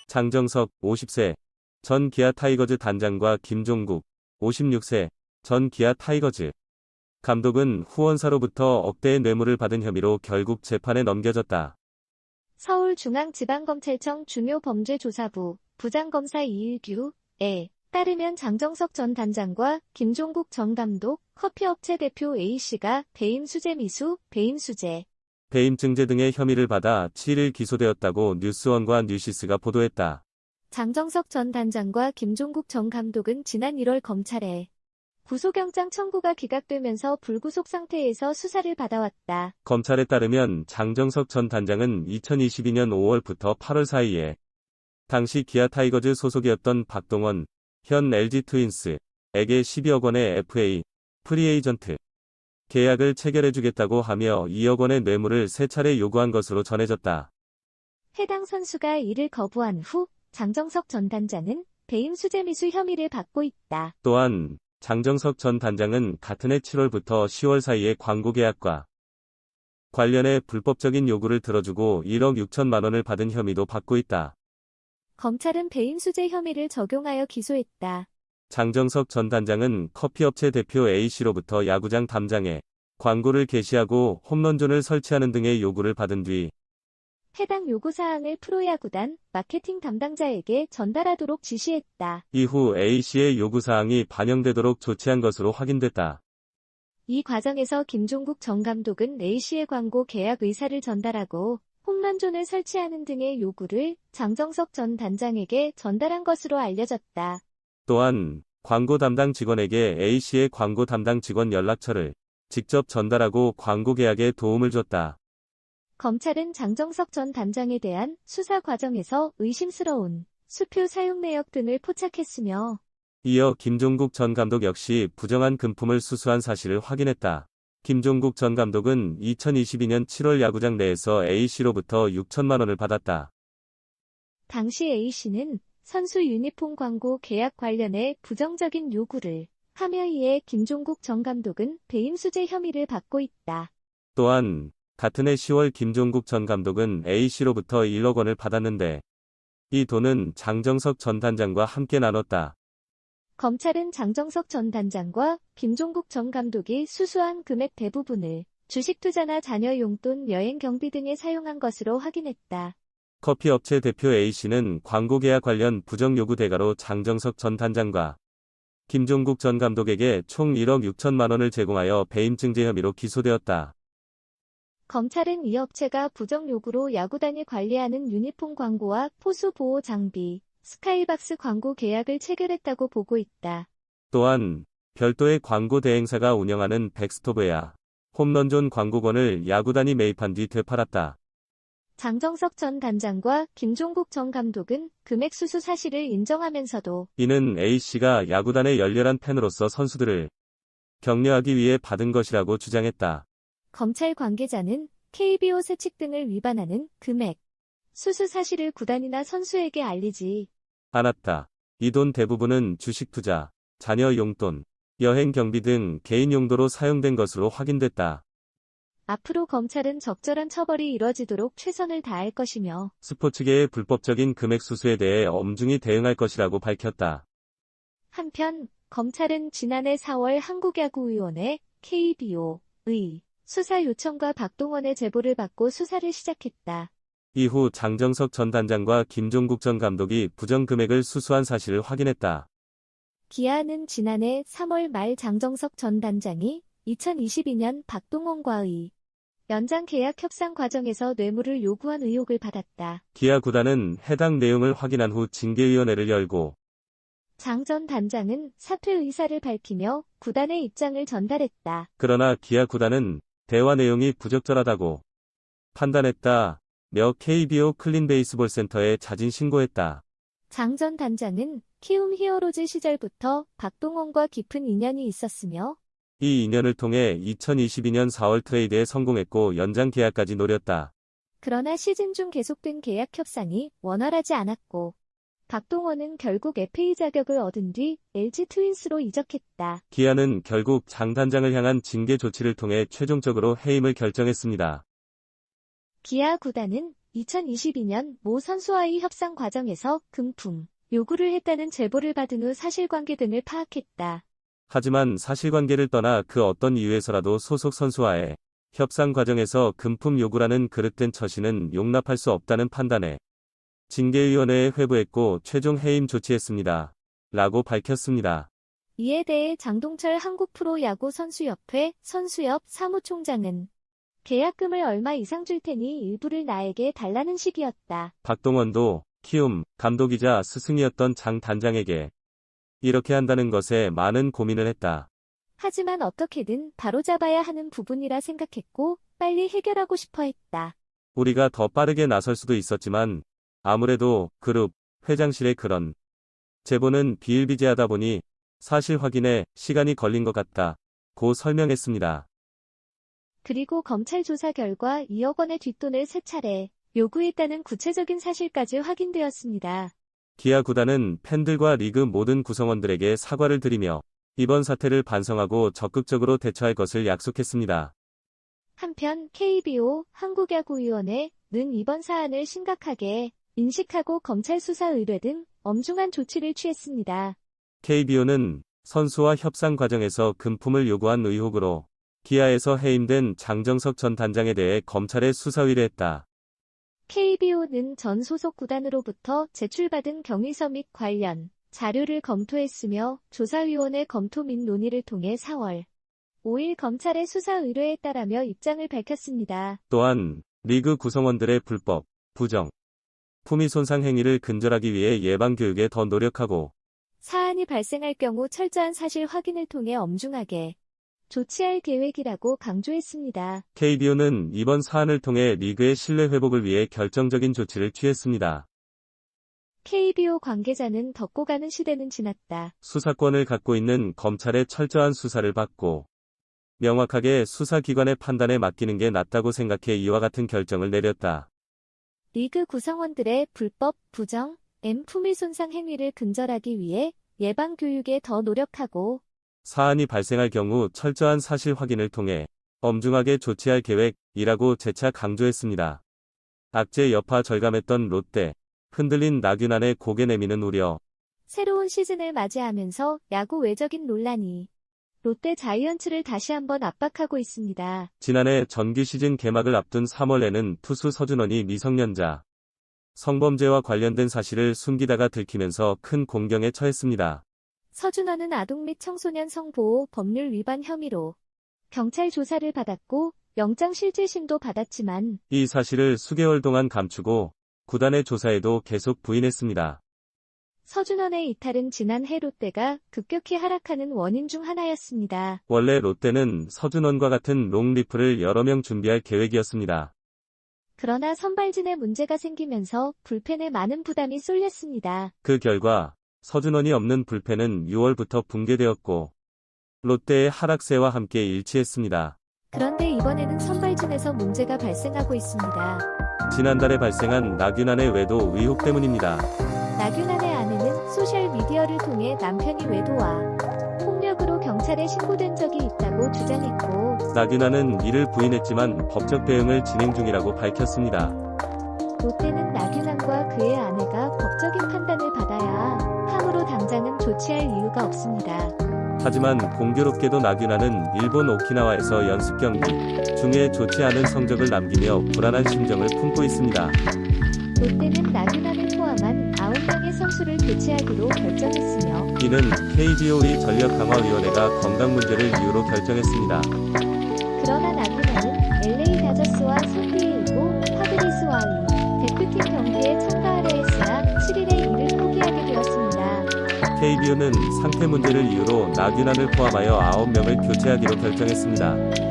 장정석 50세 전 기아 타이거즈 단장과 김종국 56세 전 기아 타이거즈 감독은 후원사로부터 억대의 뇌물을 받은 혐의로 결국 재판에 넘겨졌다. 서울중앙지방검찰청 중요범죄조사부 부장검사 이일규에 따르면 장정석 전 단장과 김종국 전 감독, 커피업체 대표 A씨가 배임 수재 미수, 배임 수재, 배임 증제 등의 혐의를 받아 7일 기소되었다고 뉴스원과 뉴시스가 보도했다. 장정석 전 단장과 김종국 전 감독은 지난 1월 검찰에 구속영장 청구가 기각되면서 불구속 상태에서 수사를 받아왔다. 검찰에 따르면 장정석 전 단장은 2022년 5월부터 8월 사이에 당시 기아 타이거즈 소속이었던 박동원, 현 LG 트윈스에게 12억 원의 FA, 프리에이전트 계약을 체결해주겠다고 하며 2억 원의 뇌물을 3차례 요구한 것으로 전해졌다. 해당 선수가 이를 거부한 후 장정석 전 단장은 배임 수재 미수 혐의를 받고 있다. 또한 장정석 전 단장은 같은 해 7월부터 10월 사이에 광고 계약과 관련해 불법적인 요구를 들어주고 1억 6천만 원을 받은 혐의도 받고 있다. 검찰은 배임 수재 혐의를 적용하여 기소했다. 장정석 전 단장은 커피업체 대표 A씨로부터 야구장 담장에 광고를 게시하고 홈런존을 설치하는 등의 요구를 받은 뒤 해당 요구사항을 프로야구단 마케팅 담당자에게 전달하도록 지시했다. 이후 A씨의 요구사항이 반영되도록 조치한 것으로 확인됐다. 이 과정에서 김종국 전 감독은 A씨의 광고 계약 의사를 전달하고 홈런존을 설치하는 등의 요구를 장정석 전 단장에게 전달한 것으로 알려졌다. 또한 광고 담당 직원에게 A씨의 광고 담당 직원 연락처를 직접 전달하고 광고 계약에 도움을 줬다. 검찰은 장정석 전 단장에 대한 수사 과정에서 의심스러운 수표 사용 내역 등을 포착했으며 이어 김종국 전 감독 역시 부정한 금품을 수수한 사실을 확인했다. 김종국 전 감독은 2022년 7월 야구장 내에서 A씨로부터 6천만 원을 받았다. 당시 A씨는 선수 유니폼 광고 계약 관련해 부정적인 요구를 하며 이에 김종국 전 감독은 배임 수재 혐의를 받고 있다. 또한 같은 해 10월 김종국 전 감독은 A씨로부터 1억 원을 받았는데 이 돈은 장정석 전 단장과 함께 나눴다. 검찰은 장정석 전 단장과 김종국 전 감독이 수수한 금액 대부분을 주식 투자나 자녀 용돈, 여행 경비 등에 사용한 것으로 확인했다. 커피업체 대표 A씨는 광고 계약 관련 부정 요구 대가로 장정석 전 단장과 김종국 전 감독에게 총 1억 6천만 원을 제공하여 배임 증제 혐의로 기소되었다. 검찰은 이 업체가 부정 요구로 야구단이 관리하는 유니폼 광고와 포수 보호 장비, 스카이박스 광고 계약을 체결했다고 보고 있다. 또한 별도의 광고 대행사가 운영하는 백스토브야 홈런존 광고권을 야구단이 매입한 뒤 되팔았다. 장정석 전 단장과 김종국 전 감독은 금액 수수 사실을 인정하면서도 이는 A씨가 야구단의 열렬한 팬으로서 선수들을 격려하기 위해 받은 것이라고 주장했다. 검찰 관계자는 KBO 세칙 등을 위반하는 금액, 수수 사실을 구단이나 선수에게 알리지 않았다. 이 돈 대부분은 주식 투자, 자녀 용돈, 여행 경비 등 개인 용도로 사용된 것으로 확인됐다. 앞으로 검찰은 적절한 처벌이 이뤄지도록 최선을 다할 것이며 스포츠계의 불법적인 금액 수수에 대해 엄중히 대응할 것이라고 밝혔다. 한편 검찰은 지난해 4월 한국야구위원회 KBO의 수사 요청과 박동원의 제보를 받고 수사를 시작했다. 이후 장정석 전 단장과 김종국 전 감독이 부정 금액을 수수한 사실을 확인했다. 기아는 지난해 3월 말 장정석 전 단장이 2022년 박동원과의 연장 계약 협상 과정에서 뇌물을 요구한 의혹을 받았다. 기아 구단은 해당 내용을 확인한 후 징계위원회를 열고 장 전 단장은 사퇴 의사를 밝히며 구단의 입장을 전달했다. 그러나 기아 구단은 대화 내용이 부적절하다고 판단했다며 KBO 클린 베이스볼 센터에 자진 신고했다. 장 전 단장은 키움 히어로즈 시절부터 박동원과 깊은 인연이 있었으며 이 인연을 통해 2022년 4월 트레이드에 성공했고 연장 계약까지 노렸다. 그러나 시즌 중 계속된 계약 협상이 원활하지 않았고 박동원은 결국 FA 자격을 얻은 뒤 LG 트윈스로 이적했다. 기아는 결국 장 단장을 향한 징계 조치를 통해 최종적으로 해임을 결정했습니다. 기아 구단은 2022년 모 선수와의 협상 과정에서 금품 요구를 했다는 제보를 받은 후 사실관계 등을 파악했다. 하지만 사실관계를 떠나 그 어떤 이유에서라도 소속 선수와의 협상 과정에서 금품 요구라는 그릇된 처신은 용납할 수 없다는 판단에 징계위원회에 회부했고 최종 해임 조치했습니다. 라고 밝혔습니다. 이에 대해 장동철 한국프로야구 선수협회 선수협 사무총장은 계약금을 얼마 이상 줄 테니 일부를 나에게 달라는 식이었다. 박동원도 키움 감독이자 스승이었던 장 단장에게 이렇게 한다는 것에 많은 고민을 했다. 하지만 어떻게든 바로잡아야 하는 부분이라 생각했고 빨리 해결하고 싶어 했다. 우리가 더 빠르게 나설 수도 있었지만 아무래도 그룹 회장실의 그런 제보는 비일비재하다 보니 사실 확인에 시간이 걸린 것 같다. 고 설명했습니다. 그리고 검찰 조사 결과 2억 원의 뒷돈을 3차례 요구했다는 구체적인 사실까지 확인되었습니다. 기아 구단은 팬들과 리그 모든 구성원들에게 사과를 드리며 이번 사태를 반성하고 적극적으로 대처할 것을 약속했습니다. 한편 KBO 한국야구위원회는 이번 사안을 심각하게 인식하고 검찰 수사 의뢰 등 엄중한 조치를 취했습니다. KBO는 선수와 협상 과정에서 금품을 요구한 의혹으로 기아에서 해임된 장정석 전 단장에 대해 검찰에 수사 의뢰했다. KBO는 전 소속 구단으로부터 제출받은 경위서 및 관련 자료를 검토했으며 조사위원회 검토 및 논의를 통해 4월 5일 검찰에 수사 의뢰에 따라며 입장을 밝혔습니다. 또한 리그 구성원들의 불법, 부정, 품위 손상 행위를 근절하기 위해 예방 교육에 더 노력하고 사안이 발생할 경우 철저한 사실 확인을 통해 엄중하게 조치할 계획이라고 강조했습니다. KBO는 이번 사안을 통해 리그의 신뢰 회복을 위해 결정적인 조치를 취했습니다. KBO 관계자는 덮고 가는 시대는 지났다. 수사권을 갖고 있는 검찰의 철저한 수사를 받고 명확하게 수사기관의 판단에 맡기는 게 낫다고 생각해 이와 같은 결정을 내렸다. 리그 구성원들의 불법, 부정, 품위 손상 행위를 근절하기 위해 예방 교육에 더 노력하고 사안이 발생할 경우 철저한 사실 확인을 통해 엄중하게 조치할 계획이라고 재차 강조했습니다. 악재 여파 절감했던 롯데, 흔들린 나균안의 고개 내미는 우려. 새로운 시즌을 맞이하면서 야구 외적인 논란이 롯데 자이언츠를 다시 한번 압박하고 있습니다. 지난해 정규 시즌 개막을 앞둔 3월에는 투수 서준원이 미성년자 성범죄와 관련된 사실을 숨기다가 들키면서 큰 공경에 처했습니다. 서준원은 아동 및 청소년 성보호 법률 위반 혐의로 경찰 조사를 받았고 영장 실질심도 받았지만 이 사실을 수개월 동안 감추고 구단의 조사에도 계속 부인했습니다. 서준원의 이탈은 지난해 롯데가 급격히 하락하는 원인 중 하나였습니다. 원래 롯데는 서준원과 같은 롱리프를 여러 명 준비할 계획이었습니다. 그러나 선발진에 문제가 생기면서 불펜에 많은 부담이 쏠렸습니다. 그 결과 서준원이 없는 불펜은 6월부터 붕괴되었고 롯데의 하락세와 함께 일치했습니다. 그런데 이번에는 선발진에서 문제가 발생하고 있습니다. 지난달에 발생한 나균안의 외도 의혹 때문입니다. 나균안의 아내는 소셜미디어를 통해 남편이 외도와 폭력으로 경찰에 신고된 적이 있다고 주장했고 나균안은 이를 부인했지만 법적 대응을 진행 중이라고 밝혔습니다. 롯데는 나균안과 그의 아내가 법적인 판단을 받아야 함으로 당장은 조치할 이유가 없습니다. 하지만 공교롭게도 나균안은 일본 오키나와에서 연습 경기 중에 좋지 않은 성적을 남기며 불안한 심정을 품고 있습니다. 롯데는 나균안을 포함한 9명의 선수를 교체하기로 결정했으며 이는 KBO의 전력강화위원회가 건강 문제를 이유로 결정했습니다. 그러나 나균안은 LA 다저스와 샌디에이고 파드리스와의 대표팀 경기에 참가하려 했으나 7일에 이를 포기하게 되었습니다. KBO는 상태 문제를 이유로 나균안을 포함하여 9명을 교체하기로 결정했습니다.